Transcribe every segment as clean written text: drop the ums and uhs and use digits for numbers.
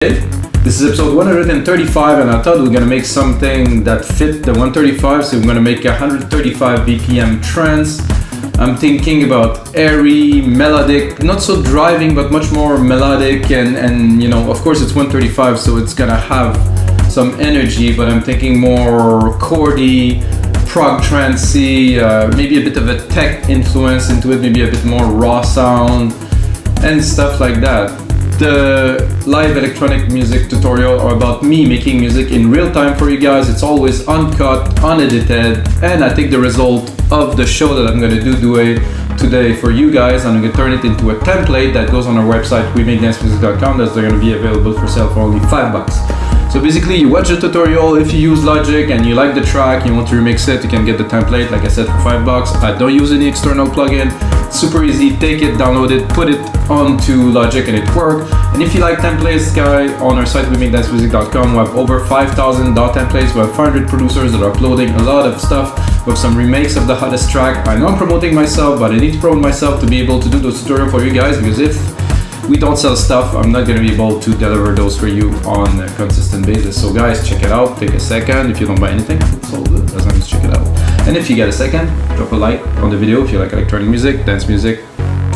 This is episode 135 and I thought we were gonna make something that fit the 135, so we're gonna make 135 BPM trance. I'm thinking about airy, melodic, not so driving but much more melodic and you know, of course it's 135 so it's gonna have some energy, but I'm thinking more chordy, prog trancey, maybe a bit of a tech influence into it, maybe a bit more raw sound and stuff like that. The live electronic music tutorial are about me making music in real time for you guys. It's always uncut, unedited, and I think the result of the show that I'm gonna do today for you guys, I'm gonna turn it into a template that goes on our website, wemakedancemusic.com. that's gonna be available for sale for only $5. So basically you watch the tutorial, if you use Logic and you like the track, you want to remix it, you can get the template, like I said, for $5. I don't use any external plugin. Super easy, take it, download it, put it onto Logic and it works. And if you like templates, guys, on our site, wemakedancemusic.com, we have over 5,000 DAW templates. We have 500 producers that are uploading a lot of stuff with some remakes of the hottest track. I know I'm promoting myself, but I need to promote myself to be able to do those tutorials for you guys, because if we don't sell stuff, I'm not gonna be able to deliver those for you on a consistent basis. So guys, check it out, take a second. If you don't buy anything, it's all good, as long as you check it out. And if you get a second, drop a like on the video if you like electronic music, dance music,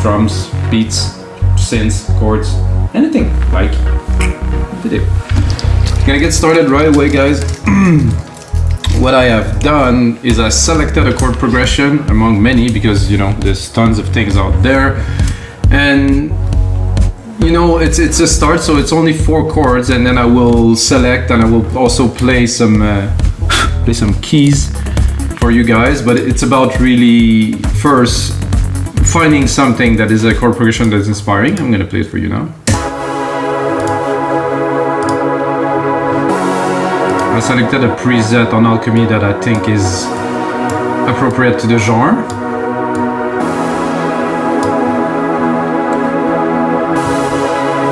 drums, beats, synths, chords, anything like video. Gonna get started right away, guys. What I have done is I selected a chord progression among many, because you know there's tons of things out there, and you know it's a start, so it's only 4 chords, and then I will select and I will also play some keys for you guys. But it's about really first finding something that is a chord progression that's inspiring. I'm gonna play it for you now. I selected a preset on Alchemy that I think is appropriate to the genre.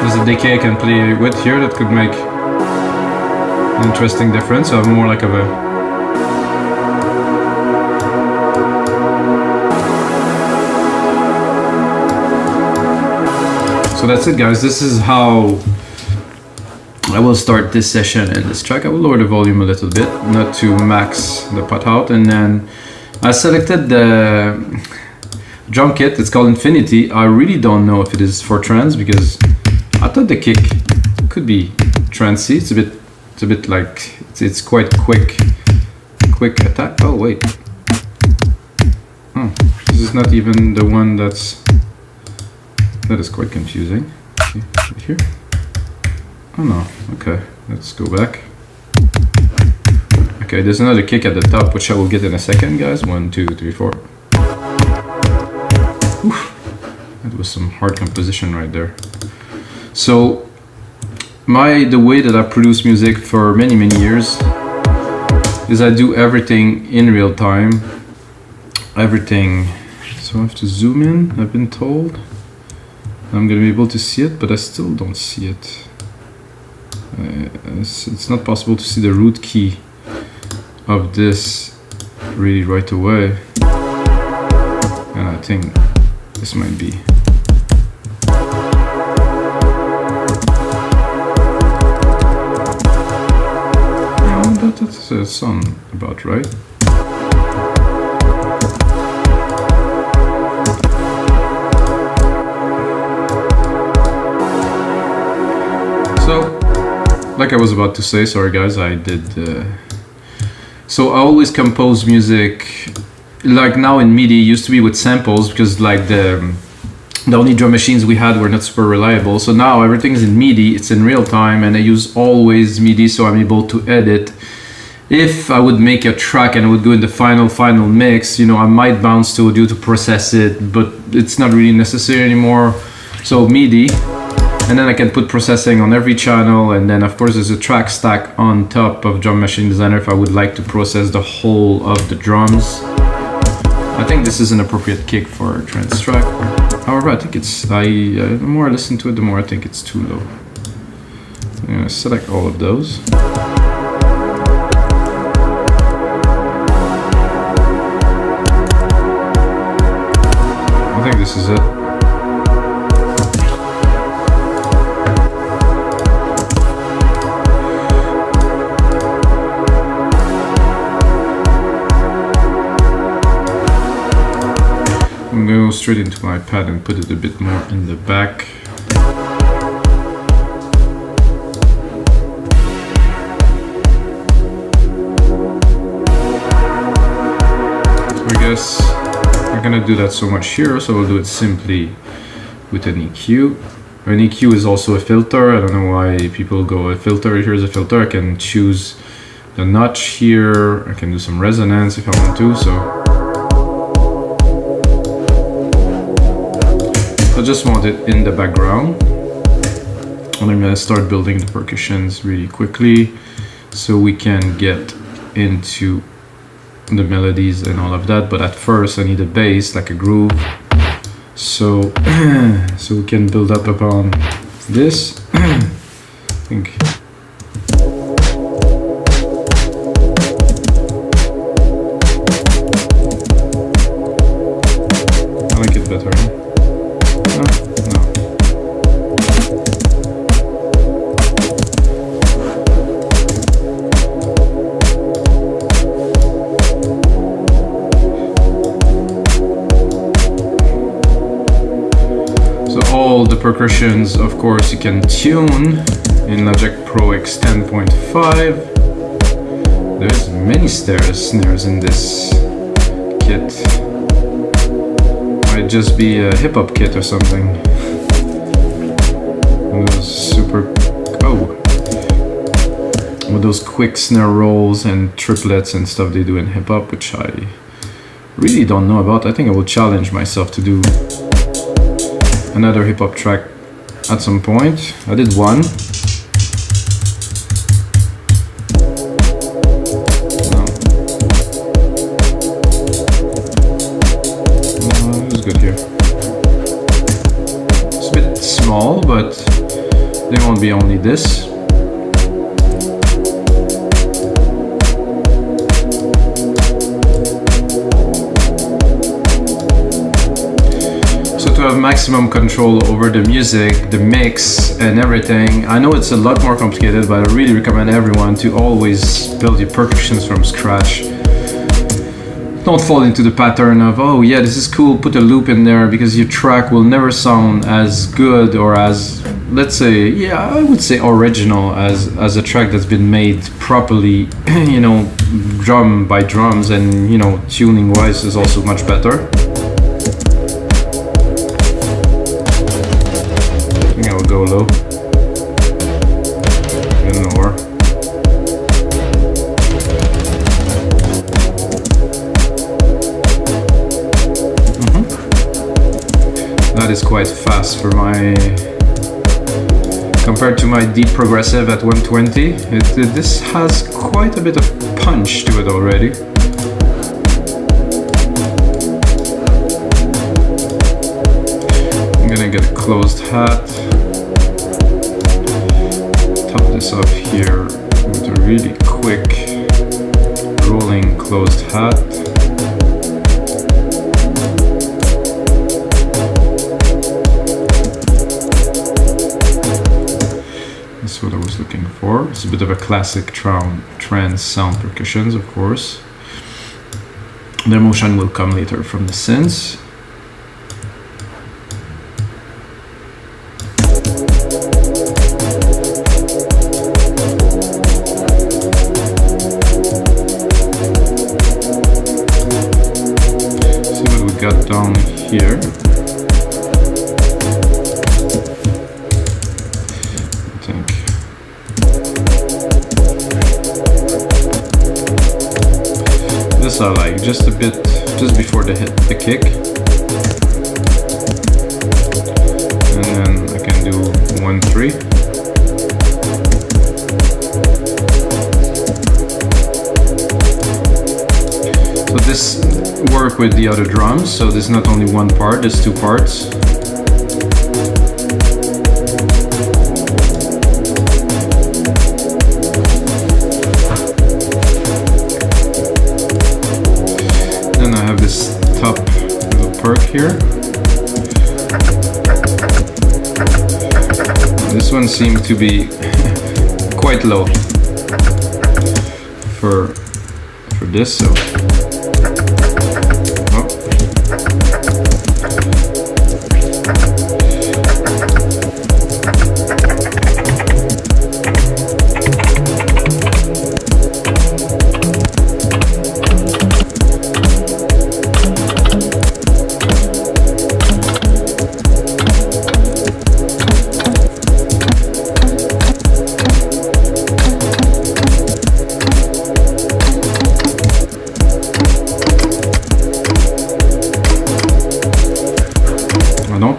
There's a decay I can play with here that could make an interesting difference. So I have more like of a So that's it, guys. This is how I will start this session and this track. I will lower the volume a little bit, not to max the pot out. And then I selected the drum kit. It's called Infinity. I really don't know if it is for trance, because I thought the kick could be trancey. It's a bit like it's quite quick attack. Oh wait, this is not even the one that is quite confusing. Okay, right here. Oh no, okay, let's go back. Okay, there's another kick at the top, which I will get in a second, guys. 1, 2, 3, 4. Oof. That was some hard composition right there. So the way that I produce music for many years is I do everything in real time. Everything. So I have to zoom in, I've been told. I'm gonna be able to see it, but I still don't see it. It's not possible to see the root key of this really right away, and I think this might be. That's a song about, right? So, like I was about to say, sorry guys, I did. So I always compose music, like now in MIDI, used to be with samples, because like the only drum machines we had were not super reliable. So now everything's in MIDI, it's in real time, and I use always MIDI, so I'm able to edit. If I would make a track and I would go in the final mix, you know, I might bounce to audio to process it, but it's not really necessary anymore. So MIDI, and then I can put processing on every channel, and then of course there's a track stack on top of Drum Machine Designer if I would like to process the whole of the drums. I think this is an appropriate kick for a trance track. However, I think it's, the more I listen to it, the more I think it's too low. I'm gonna select all of those. I think this is it. straight into my pad and put it a bit more in the back. So I guess I'm gonna do that so much here, so I'll do it simply with an EQ. An EQ is also a filter. I don't know why people go a filter. Here's a filter. I can choose the notch here. I can do some resonance if I want to. So I just want it in the background. And I'm gonna start building the percussions really quickly so we can get into the melodies and all of that. But at first I need a bass, like a groove. So we can build up upon this. I think I like it better. No. All the percussions, of course, you can tune in Logic Pro X 10.5. There's many snares in this kit. Might just be a hip-hop kit or something. With those quick snare rolls and triplets and stuff they do in hip-hop, which I really don't know about. I think I will challenge myself to do another hip-hop track at some point. I did one. It was good here. It's a bit small, but they won't be only this. To have maximum control over the music, the mix and everything. I know it's a lot more complicated, but I really recommend everyone to always build your percussions from scratch. Don't fall into the pattern of, oh yeah, this is cool, put a loop in there, because your track will never sound as good or as, let's say, yeah, I would say original as a track that's been made properly, you know, drum by drums, and you know, tuning wise is also much better. Go low, and lower. That is quite fast for my, compared to my deep progressive at 120. This has quite a bit of punch to it already. I'm gonna get a closed hat. Off here with a really quick rolling closed hat. That's what I was looking for. It's a bit of a classic trance sound percussions, of course. The emotion will come later from the synths. Got down here. I think. This I like, just a bit, just before the kick. And then I can do 1-3. So this work with the other drums, so there's not only one part, there's two parts. Then I have this top little perk here. This one seemed to be quite low for this, so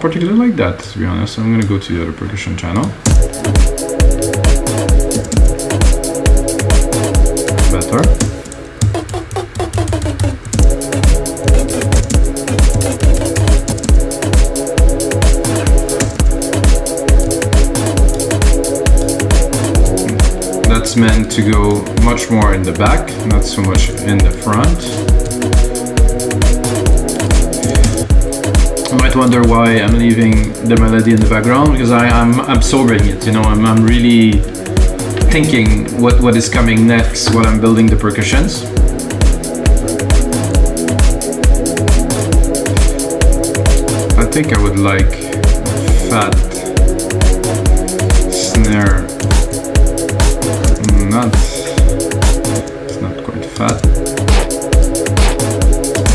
particularly like that, to be honest. I'm gonna go to the other percussion channel. Better. That's meant to go much more in the back, not so much in the front. You might wonder why I'm leaving the melody in the background, because I'm absorbing it, you know, I'm really thinking what is coming next while I'm building the percussions. I think I would like fat snare. It's not quite fat.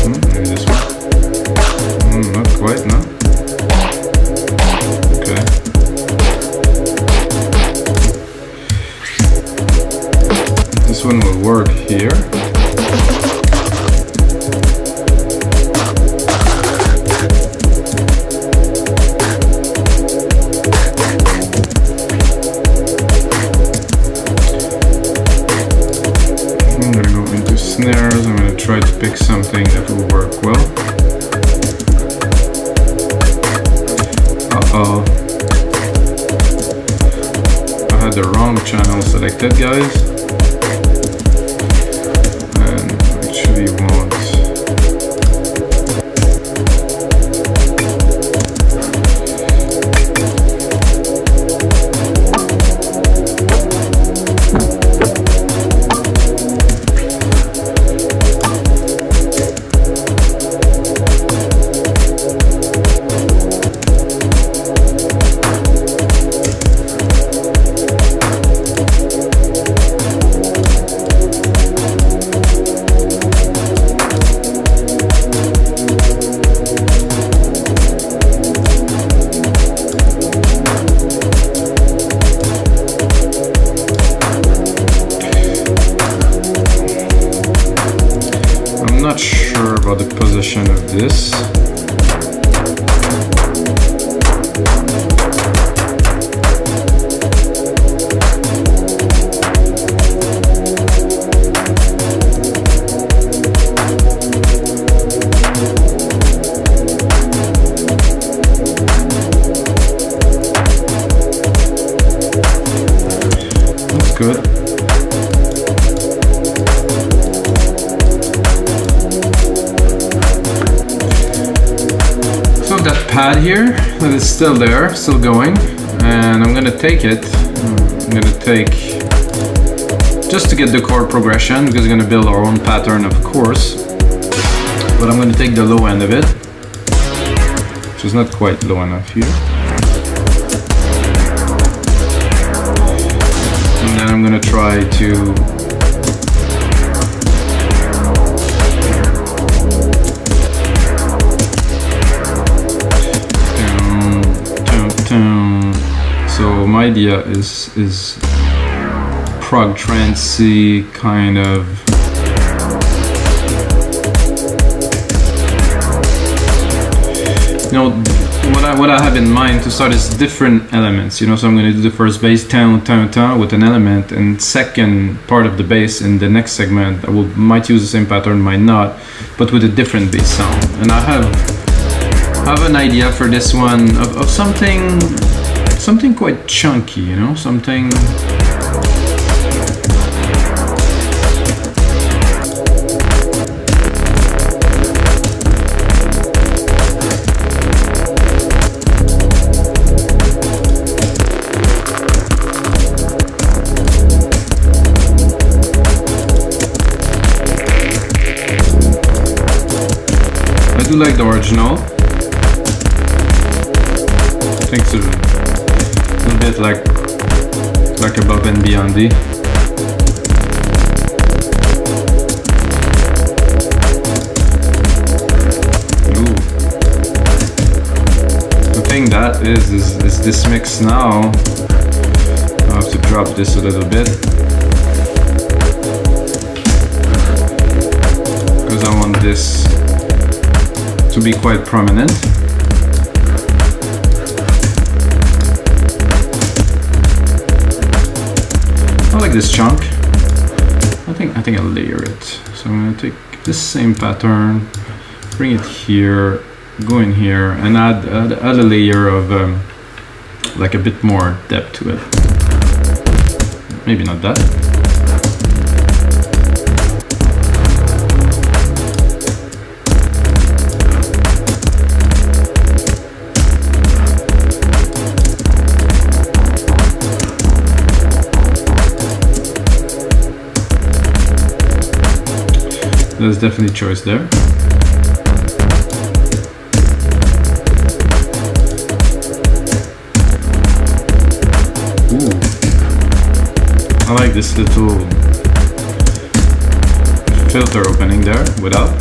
Maybe this one. Not quite, no. Okay. This one will work here. Snares. I'm going to try to pick something that will work well. Uh-oh. I had the wrong channel selected, guys. And actually want... The position of this. That's good. That pad here that is still there, still going, and I'm gonna take it. I'm gonna take, just to get the chord progression, because we're gonna build our own pattern, of course, but I'm gonna take the low end of it, which is not quite low enough here, and then I'm gonna try to so my idea is prog trancey kind of you know what I have in mind to start is different elements, you know, so I'm going to do the first bass town with an element, and second part of the bass in the next segment I might use the same pattern, might not, but with a different bass sound. And I have an idea for this one of something quite chunky, you know, something I do like the original. I think it's a little bit like Above and Beyond. Ooh. The thing that is this mix now. I have to drop this a little bit because I want this to be quite prominent. I like this chunk. I think I'll layer it. So I'm gonna take this same pattern, bring it here, go in here, and add a layer of like a bit more depth to it. Maybe not that. There's definitely choice there. Ooh. I like this little filter opening there without.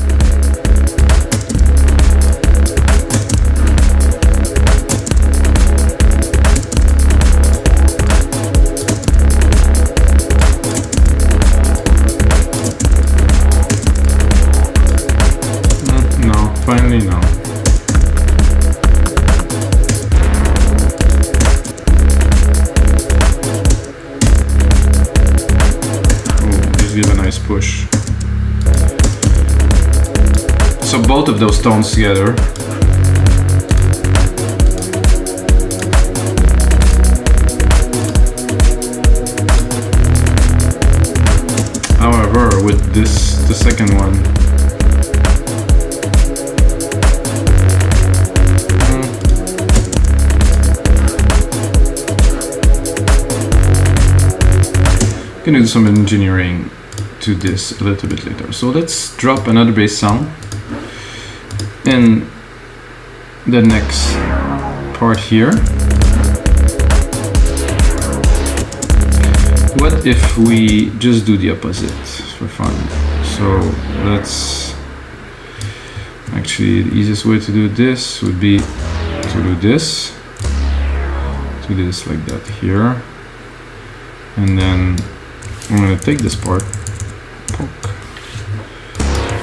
Finally, no. Ooh, just give a nice push. So both of those tones together. However, with this, the second one, I'm gonna do some engineering to this a little bit later. So let's drop another bass sound in the next part here. What if we just do the opposite for fun? So let's actually, the easiest way to do this would be to do this like that here, and then I'm going to take this part,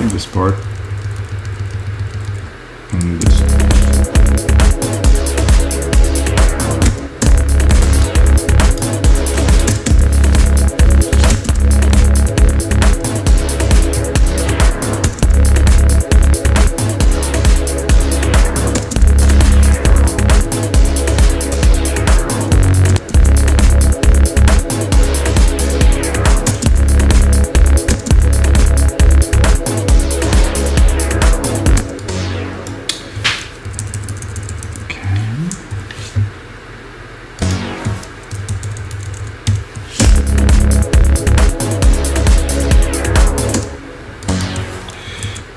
take this part, and do this.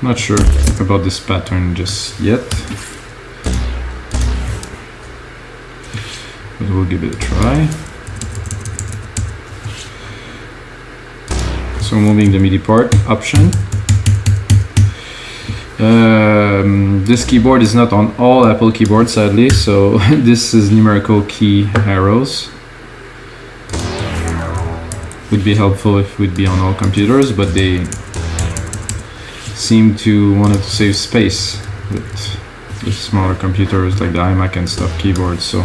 Not sure about this pattern just yet, but we'll give it a try. So moving the MIDI part option. This keyboard is not on all Apple keyboards, sadly, so this is numerical key arrows. Would be helpful if it would be on all computers, but they seem to want to save space with smaller computers like the iMac and stuff keyboards. So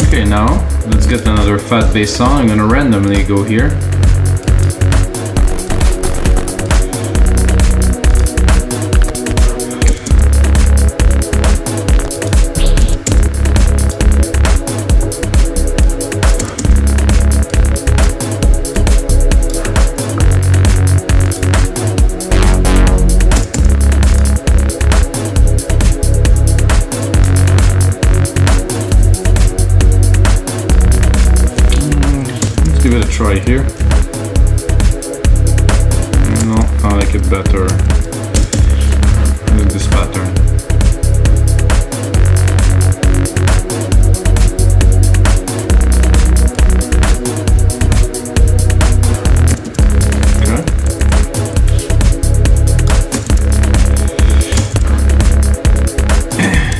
okay, now let's get another fat bass sound. I'm gonna randomly go here. Give it a try here. No, I like it better with this pattern. Okay.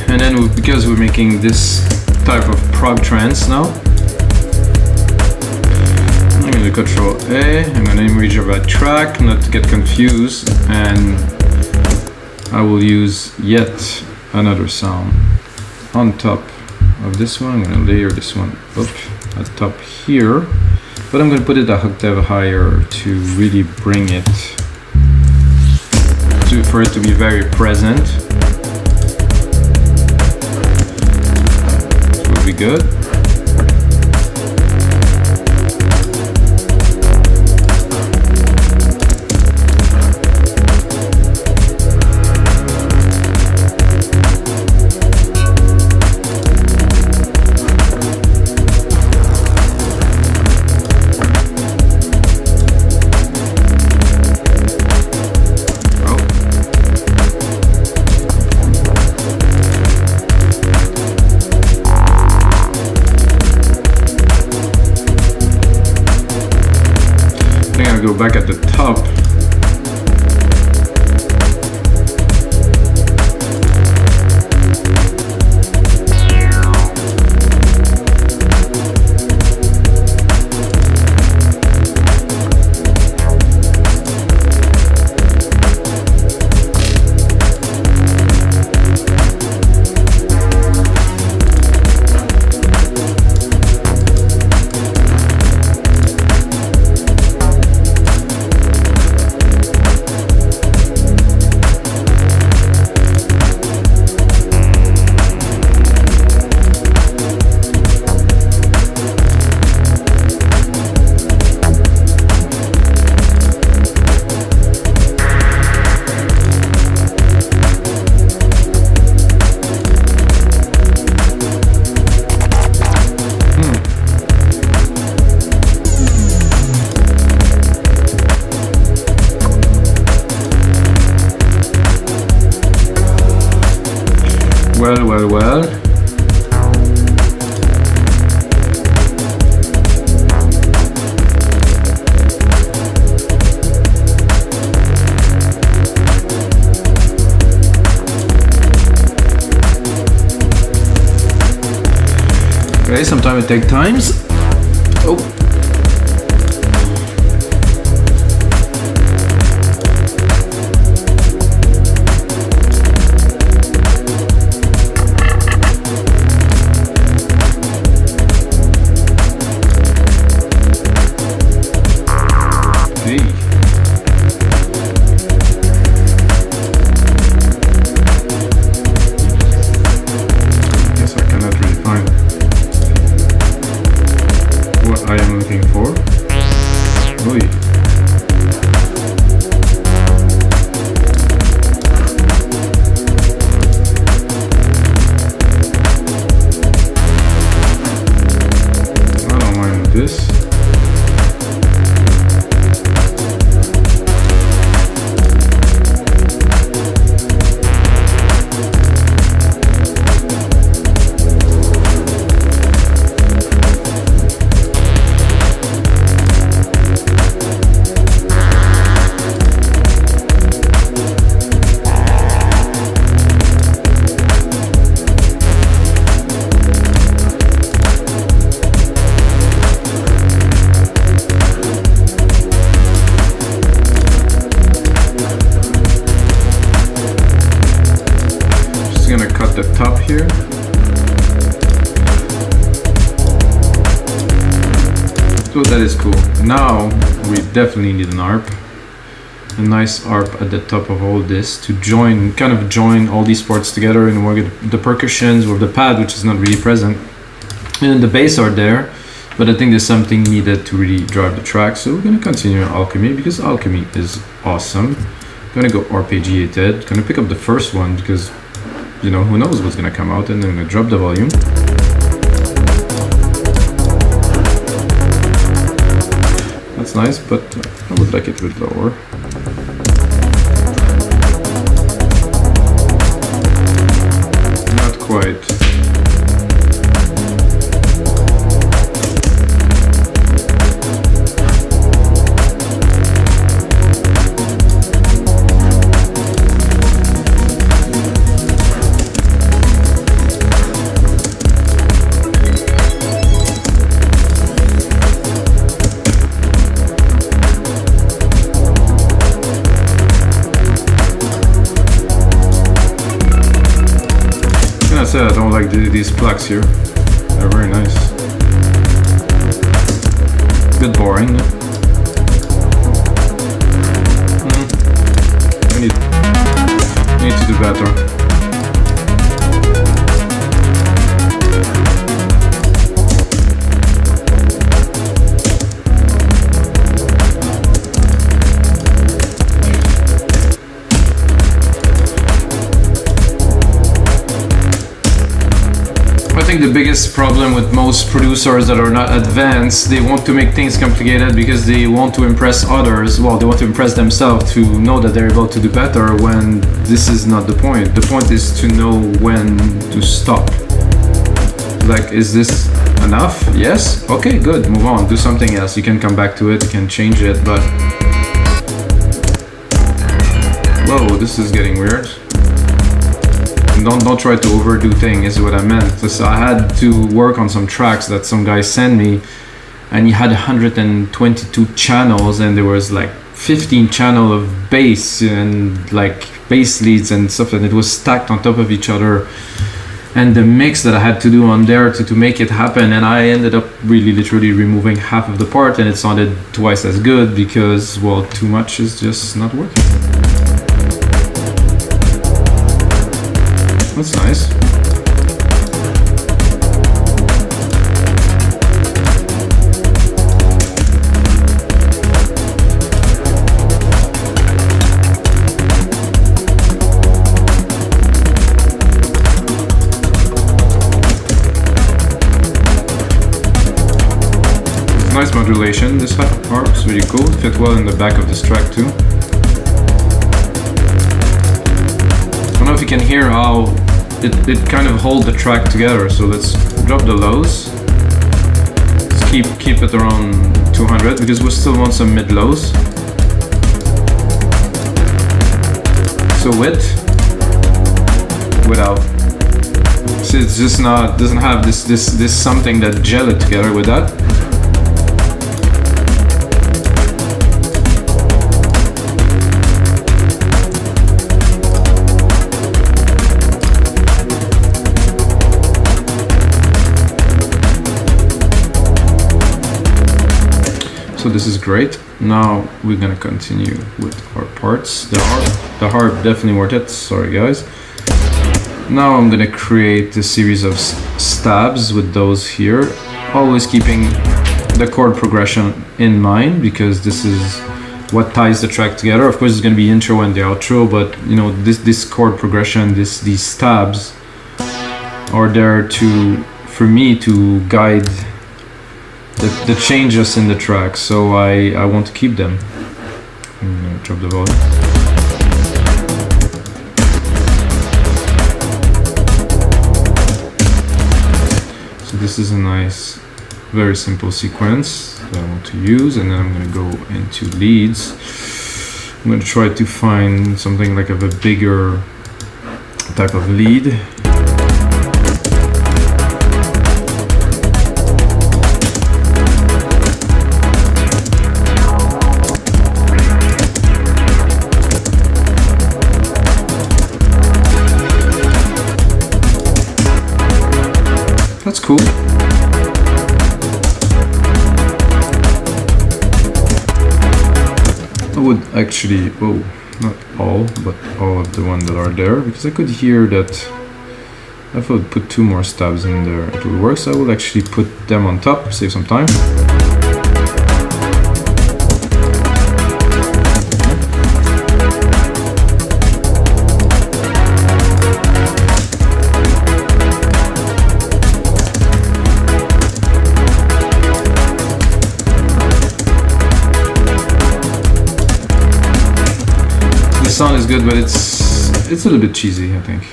And then because we're making this type of prog trance now, I'm going to Control A, I'm going to image of a track, not to get confused, and I will use yet another sound. on top of this one. I'm going to layer this one up at top here, but I'm going to put it a octave higher to really bring it for it to be very present. This will be good. Go back at the top. Well. Okay, sometimes it takes times. Oh. The top here. So that is cool. Now we definitely need an arp, a nice arp at the top of all this to kind of join all these parts together, and we'll get the percussions with the pad, which is not really present, and the bass are there, but I think there's something needed to really drive the track. So we're gonna continue Alchemy because Alchemy is awesome. I'm gonna go arpeggiated. Gonna pick up the first one because, you know, who knows what's gonna come out, and then I'm gonna drop the volume. That's nice, but I would like it a bit lower. Not quite. I don't like these plugs here. They're very nice. A bit boring. We need to do better. I think the biggest problem with most producers that are not advanced, they want to make things complicated because they want to impress others. Well, they want to impress themselves to know that they're able to do better, when this is not the point. The point is to know when to stop. Like, is this enough? Yes? Okay, good, move on, do something else. You can come back to it, you can change it, but... Whoa, this is getting weird. Don't try to overdo things, is what I meant. So I had to work on some tracks that some guy sent me, and he had 122 channels, and there was like 15 channel of bass and like bass leads and stuff, and it was stacked on top of each other. And the mix that I had to do on there to make it happen, and I ended up really literally removing half of the part, and it sounded twice as good because, well, too much is just not working. That's nice. Nice modulation. This harp's really cool. Fit well in the back of this track too. I don't know if you can hear how it kind of hold the track together. So let's drop the lows. Let's keep it around 200 because we still want some mid lows. So with, without. So it's just not, doesn't have this something that gel it together with that. So this is great. Now we're gonna continue with our parts. The harp definitely worth it. Sorry guys. Now I'm gonna create a series of stabs with those here, always keeping the chord progression in mind because this is what ties the track together. Of course, it's gonna be intro and the outro, but you know this chord progression, these stabs are there for me to guide the changes in the track, so I want to keep them. I'm gonna drop the volume. So this is a nice, very simple sequence that I want to use, and then I'm gonna go into leads. I'm gonna try to find something like of a bigger type of lead. That's cool. I would actually, oh, not all, but all of the ones that are there, because I could hear that if I would put 2 more stabs in there, it would work. So I will actually put them on top, save some time. The sound is good, but it's a little bit cheesy, I think.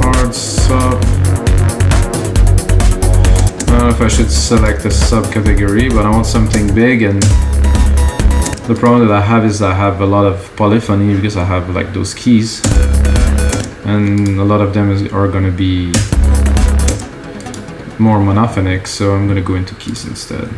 Hard sub. I don't know if I should select a subcategory, but I want something big, and the problem that I have is I have a lot of polyphony because I have like those keys, and a lot of them are going to be more monophonic, so I'm gonna go into keys instead.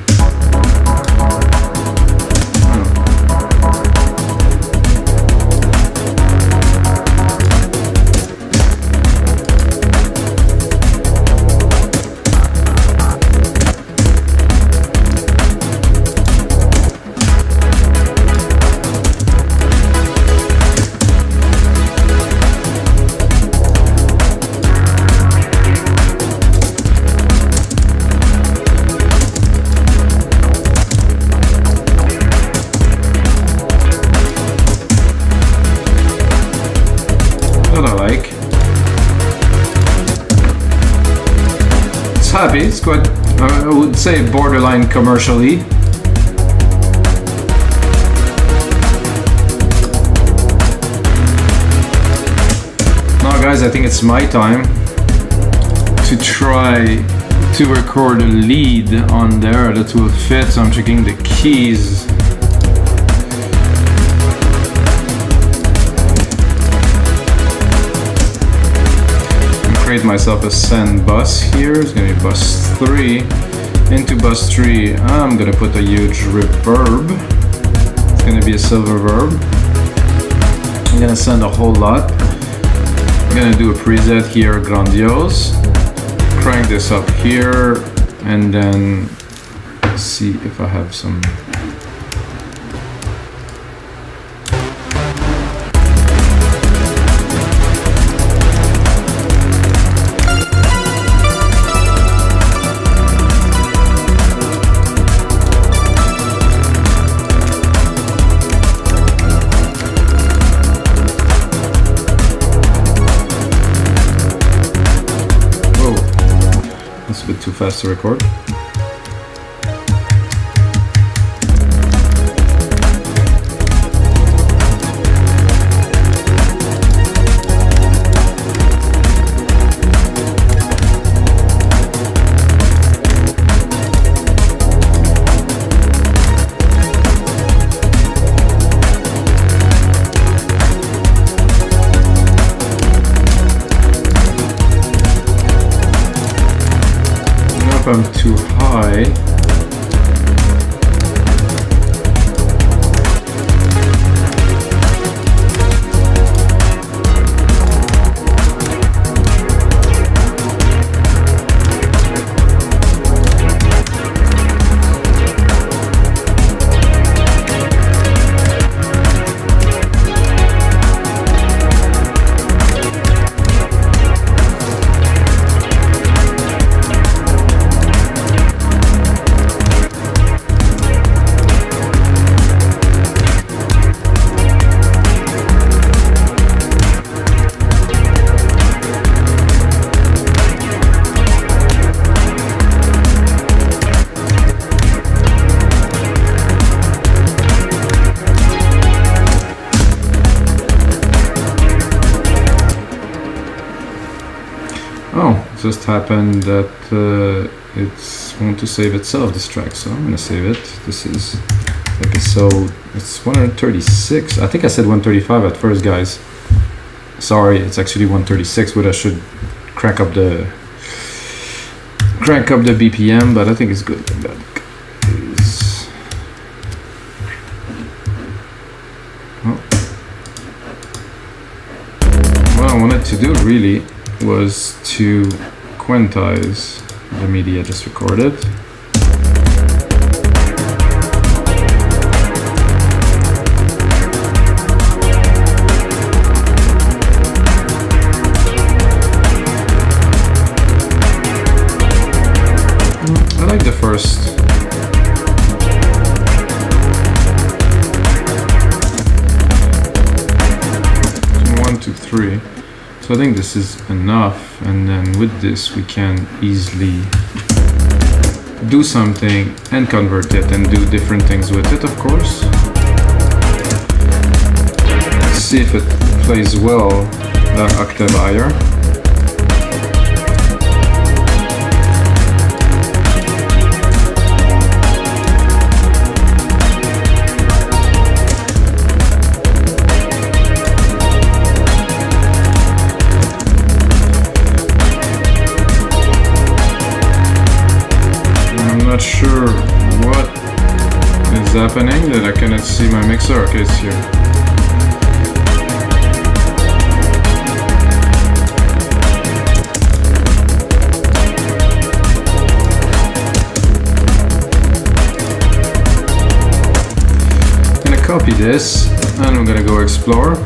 happy. It's quite, I would say, borderline commercially. Now guys, I think it's my time to try to record a lead on there that will fit, so I'm checking the keys. Create myself a send bus here. It's gonna be bus 3. Into bus 3 I'm gonna put a huge reverb. It's gonna be a silver verb. I'm gonna send a whole lot. I'm gonna do a preset here, grandiose. Crank this up here and then see if I have some. A bit too fast to record. If I'm too high, just happened that it's want to save itself, this track, so I'm gonna save it. This is episode, it's 136. I think I said 135 at first, guys. Sorry, it's actually 136, but I should crank up the BPM, but I think it's good like that. What I wanted to do really was to quantize the MIDI I just recorded. I like the first. 1, 2, 3. So I think this is enough, and then with this we can easily do something and convert it and do different things with it, of course. See if it plays well that octave higher. Not sure what is happening that I cannot see my mixer. Okay, it's here. I'm gonna copy this and I'm gonna go explore.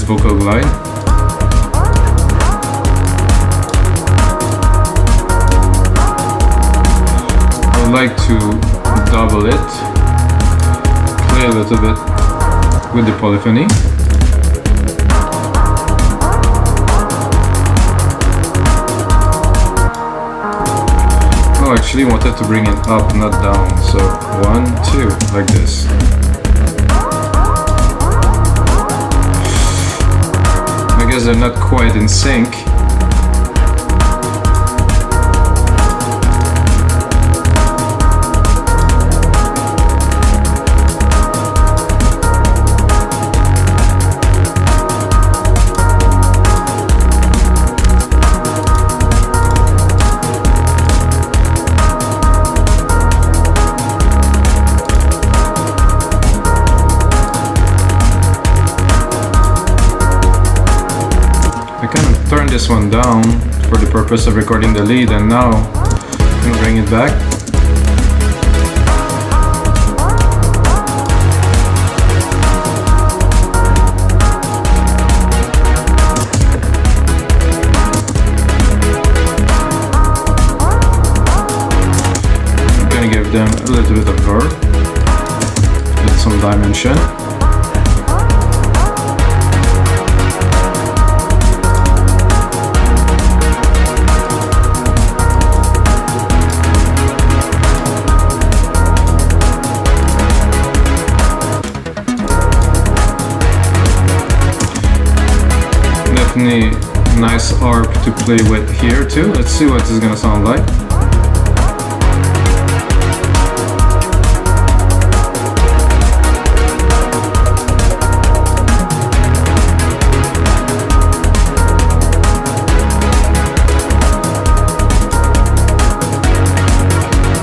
vocal glide. I would like to double it, play a little bit with the polyphony. Oh, I actually wanted to bring it up, not down. So 1, 2, like this. I guess they're not quite in sync. Turn this one down for the purpose of recording the lead, and now I'm gonna bring it back. I'm gonna give them a little bit of verb with some dimension. Nice arp to play with here too. Let's see what this is gonna sound like.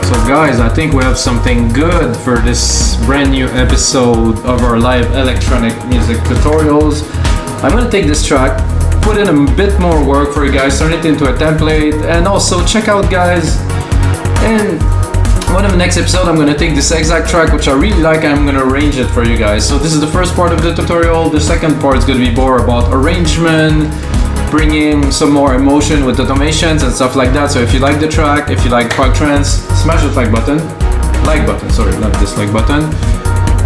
So guys, I think we have something good for this brand new episode of our live electronic music tutorials. I'm gonna take this track, put in a bit more work for you guys, turn it into a template, and also check out, guys, in one of the next episode I'm gonna take this exact track which I really like and I'm gonna arrange it for you guys. So this is the first part of the tutorial. The second part is gonna be more about arrangement, bringing some more emotion with automations and stuff like that. So if you like the track, if you like Prog Trance, smash the like button, sorry, not dislike button.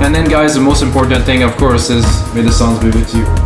And then guys, the most important thing of course is may the sounds be with you.